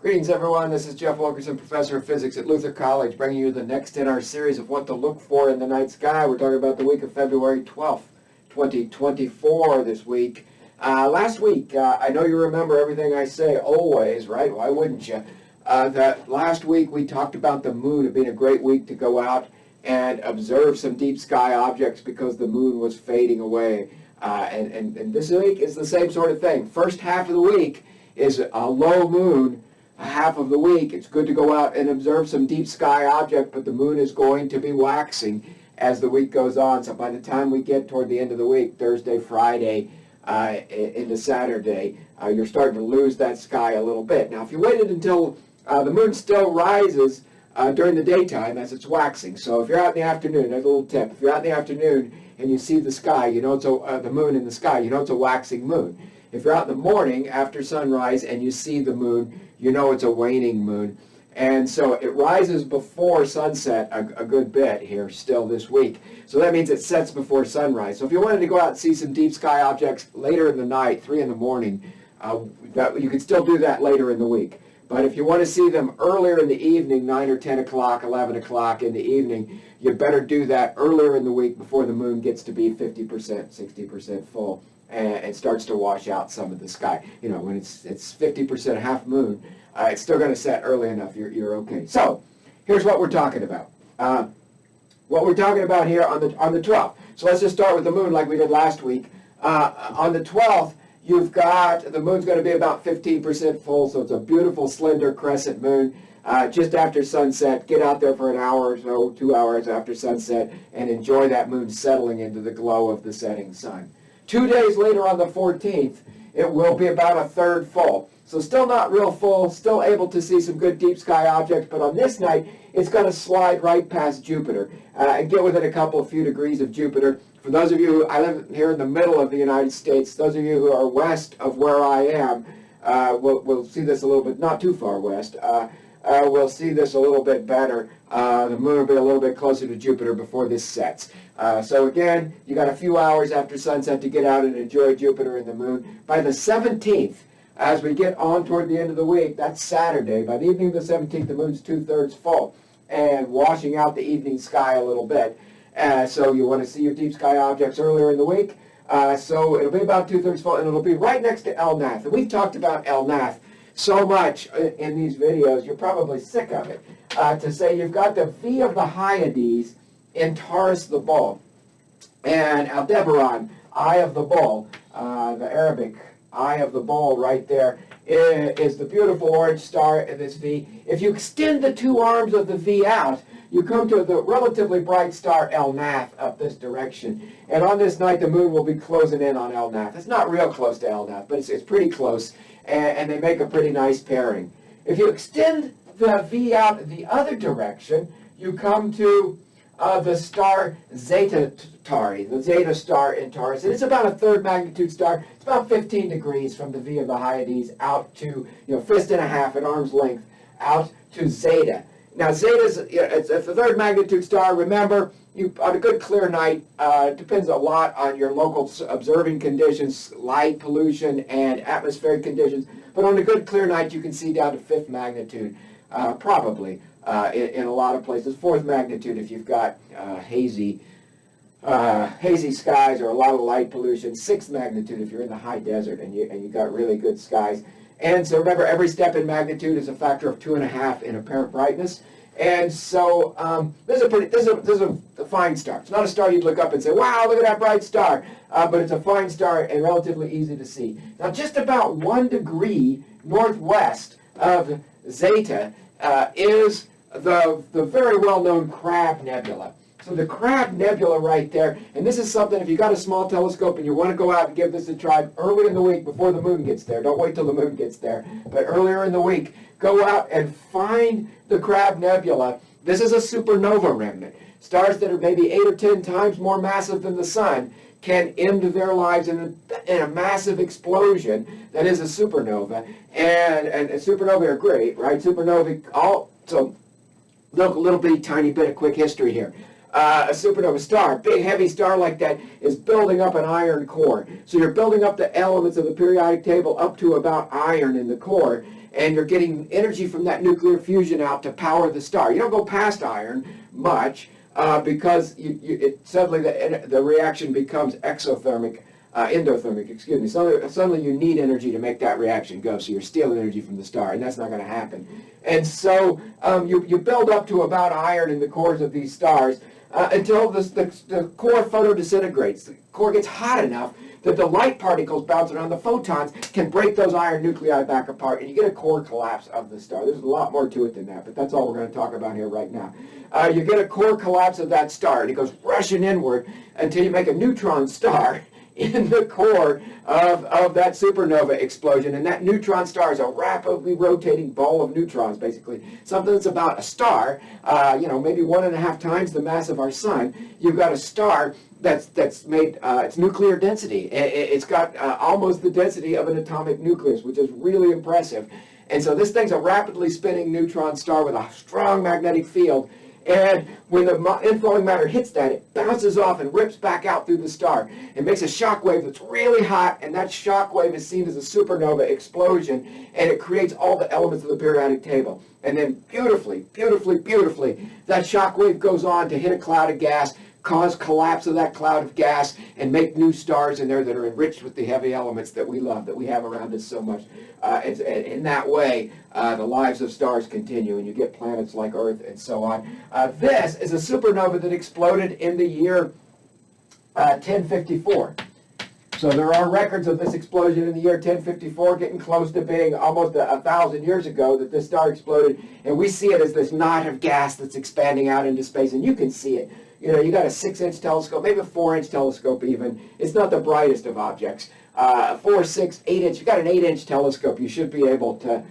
Greetings everyone, this is Jeff Wilkerson, Professor of Physics at Luther College, bringing you the next in our series of what to look for in the night sky. We're talking about the week of February 12th, 2024 this week. Last week, I know you remember everything I say always, right? Why wouldn't you? That last week we talked about the moon. It being a great week to go out and observe some deep sky objects because the moon was fading away. And this week is the same sort of thing. First half of the week is a low moon. Half of the week, it's good to go out and observe some deep sky object, but the moon is going to be waxing as the week goes on. So by the time we get toward the end of the week, Thursday, Friday, into Saturday, you're starting to lose that sky a little bit. Now, if you waited until the moon still rises during the daytime as it's waxing, so if you're out in the afternoon, there's a little tip. If you're out in the afternoon and you see the sky, you know it's the moon in the sky, you know it's a waxing moon. If you're out in the morning after sunrise and you see the moon, you know it's a waning moon. And so it rises before sunset a good bit here still this week. So that means it sets before sunrise. So if you wanted to go out and see some deep sky objects later in the night, 3 in the morning, you could still do that later in the week. But if you want to see them earlier in the evening, 9 or 10 o'clock, 11 o'clock in the evening, you better do that earlier in the week before the moon gets to be 50%, 60% full. And it starts to wash out some of the sky. You know, when it's 50% half moon, it's still going to set early enough. You're okay. So here's what we're talking about. What we're talking about here on the 12th. So let's just start with the moon like we did last week. On the 12th, you've got the moon's going to be about 15% full, so it's a beautiful slender crescent moon. Just after sunset, get out there for an hour or so, 2 hours after sunset, and enjoy that moon settling into the glow of the setting sun. 2 days later on the 14th, it will be about a third full. So still not real full, still able to see some good deep sky objects, but on this night, it's going to slide right past Jupiter and get within a few degrees of Jupiter. For those of you I live here in the middle of the United States, those of you who are west of where I am, will see this a little bit, not too far west, we'll see this a little bit better. The moon will be a little bit closer to Jupiter before this sets. So again, you got a few hours after sunset to get out and enjoy Jupiter and the moon. By the 17th, as we get on toward the end of the week, that's Saturday. By the evening of the 17th, the moon's 2/3 full and washing out the evening sky a little bit. So you want to see your deep sky objects earlier in the week. So it'll be about 2/3 full, and it'll be right next to El Nath. And we've talked about El Nath so much in these videos, you're probably sick of it, to say you've got the V of the Hyades in Taurus the Bull, and Aldebaran, Eye of the Bull, the Arabic Eye of the Bull right there, is the beautiful orange star in this V. If you extend the two arms of the V out, you come to the relatively bright star El Nath up this direction. And on this night, the moon will be closing in on El Nath. It's not real close to El Nath, but it's pretty close, and they make a pretty nice pairing. If you extend the V out the other direction, you come to the star Zeta Tauri, the Zeta star in Taurus. It is about a 3rd magnitude star. It's about 15 degrees from the V of the Hyades out to, fist and a half at arm's length, out to Zeta. Now, Zeta's it's a 3rd magnitude star. Remember, on a good clear night, depends a lot on your local observing conditions, light pollution, and atmospheric conditions. But on a good clear night, you can see down to 5th magnitude, probably, in a lot of places. 4th magnitude if you've got hazy skies or a lot of light pollution. 6th magnitude if you're in the high desert and you got really good skies. And so remember, every step in magnitude is a factor of 2.5 in apparent brightness. And so this is a fine star. It's not a star you'd look up and say, wow, look at that bright star. But it's a fine star and relatively easy to see. Now, just about 1 degree northwest of Zeta is the very well-known Crab Nebula. So the Crab Nebula right there, and this is something, if you got a small telescope and you want to go out and give this a try early in the week before the moon gets there, don't wait till the moon gets there, but earlier in the week, go out and find the Crab Nebula. This is a supernova remnant. Stars that are maybe 8 or 10 times more massive than the sun can end their lives in a massive explosion that is a supernova. And supernovae are great, right? Supernovae, so look, a little bitty tiny bit of quick history here. A supernova star, a big heavy star like that, is building up an iron core. So you're building up the elements of the periodic table up to about iron in the core, and you're getting energy from that nuclear fusion out to power the star. You don't go past iron much because suddenly the reaction becomes endothermic, excuse me. Suddenly you need energy to make that reaction go, so you're stealing energy from the star, and that's not going to happen. And so you build up to about iron in the cores of these stars until the core photodisintegrates. The core gets hot enough that the light particles bouncing around, the photons, can break those iron nuclei back apart, and you get a core collapse of the star. There's a lot more to it than that, but that's all we're going to talk about here right now. You get a core collapse of that star, and it goes rushing inward until you make a neutron star in the core of that supernova explosion. And that neutron star is a rapidly rotating ball of neutrons, basically. Something that's about a star, maybe 1.5 times the mass of our sun. You've got a star that's made its nuclear density. It's got almost the density of an atomic nucleus, which is really impressive. And so this thing's a rapidly spinning neutron star with a strong magnetic field. And when the inflowing matter hits that, it bounces off and rips back out through the star. It makes a shock wave that's really hot, and that shock wave is seen as a supernova explosion, and it creates all the elements of the periodic table. And then beautifully, that shock wave goes on to hit a cloud of gas, cause collapse of that cloud of gas, and make new stars in there that are enriched with the heavy elements that we love, that we have around us so much. In that way, the lives of stars continue, and you get planets like Earth and so on. This is a supernova that exploded in the year 1054. So there are records of this explosion in the year 1054, getting close to being almost 1,000 years ago that this star exploded, and we see it as this knot of gas that's expanding out into space, and you can see it. You got a 6-inch telescope, maybe a 4-inch telescope even. It's not the brightest of objects. 4, 6, 8-inch. You got an 8-inch telescope. You should be able to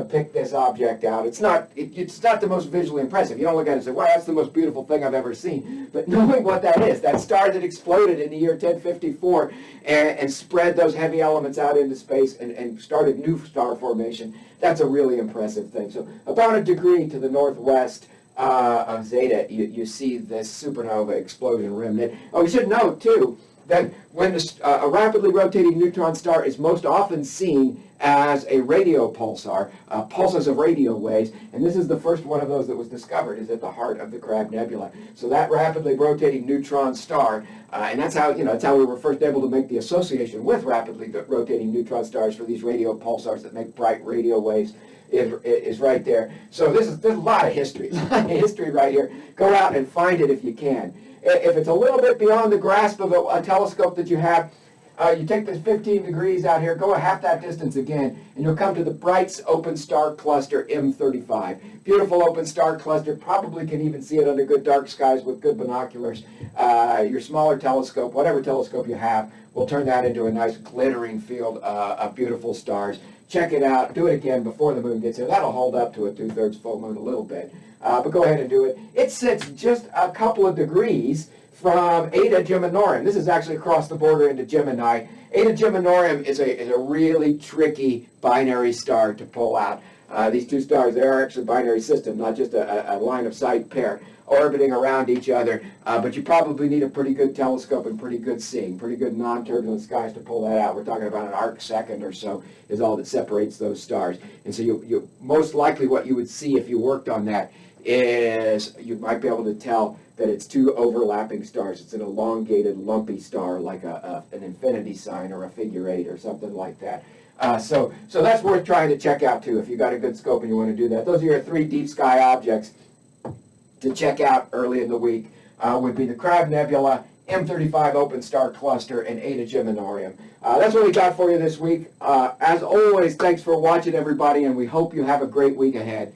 pick this object out. It's not the most visually impressive. You don't look at it and say, wow, that's the most beautiful thing I've ever seen. But knowing what that is, that star that exploded in the year 1054 and spread those heavy elements out into space and started new star formation, that's a really impressive thing. So about 1 degree to the northwest of Zeta, you see this supernova explosion remnant. Oh, we should note, too, that when a rapidly rotating neutron star is most often seen as a radio pulsar, pulses of radio waves, and this is the first one of those that was discovered, is at the heart of the Crab Nebula. So that rapidly rotating neutron star, and that's how we were first able to make the association with rapidly rotating neutron stars for these radio pulsars that make bright radio waves, is right there. So there's a lot of history, right here. Go out and find it if you can. If it's a little bit beyond the grasp of a telescope that you have, you take this 15 degrees out here, go a half that distance again, and you'll come to the Bright's Open Star Cluster M35. Beautiful open star cluster. Probably can even see it under good dark skies with good binoculars. Your smaller telescope, whatever telescope you have, will turn that into a nice glittering field of beautiful stars. Check it out. Do it again before the moon gets here. That'll hold up to a 2/3 full moon a little bit. But go ahead and do it. It sits just a couple of degrees from Eta Geminorium. This is actually across the border into Gemini. Eta Geminorium is a really tricky binary star to pull out. These two stars, they are actually a binary system, not just a line of sight pair orbiting around each other. But you probably need a pretty good telescope and pretty good seeing, pretty good non-turbulent skies to pull that out. We're talking about an arc second or so is all that separates those stars. And so you most likely what you would see if you worked on that is you might be able to tell that it's two overlapping stars. It's an elongated, lumpy star like an infinity sign or a figure 8 or something like that. So that's worth trying to check out too if you got a good scope and you want to do that. Those are your 3 deep sky objects to check out early in the week. Would be the Crab Nebula, M35 Open Star Cluster, and Eta Geminorium. That's what we got for you this week. As always, thanks for watching, everybody, and we hope you have a great week ahead.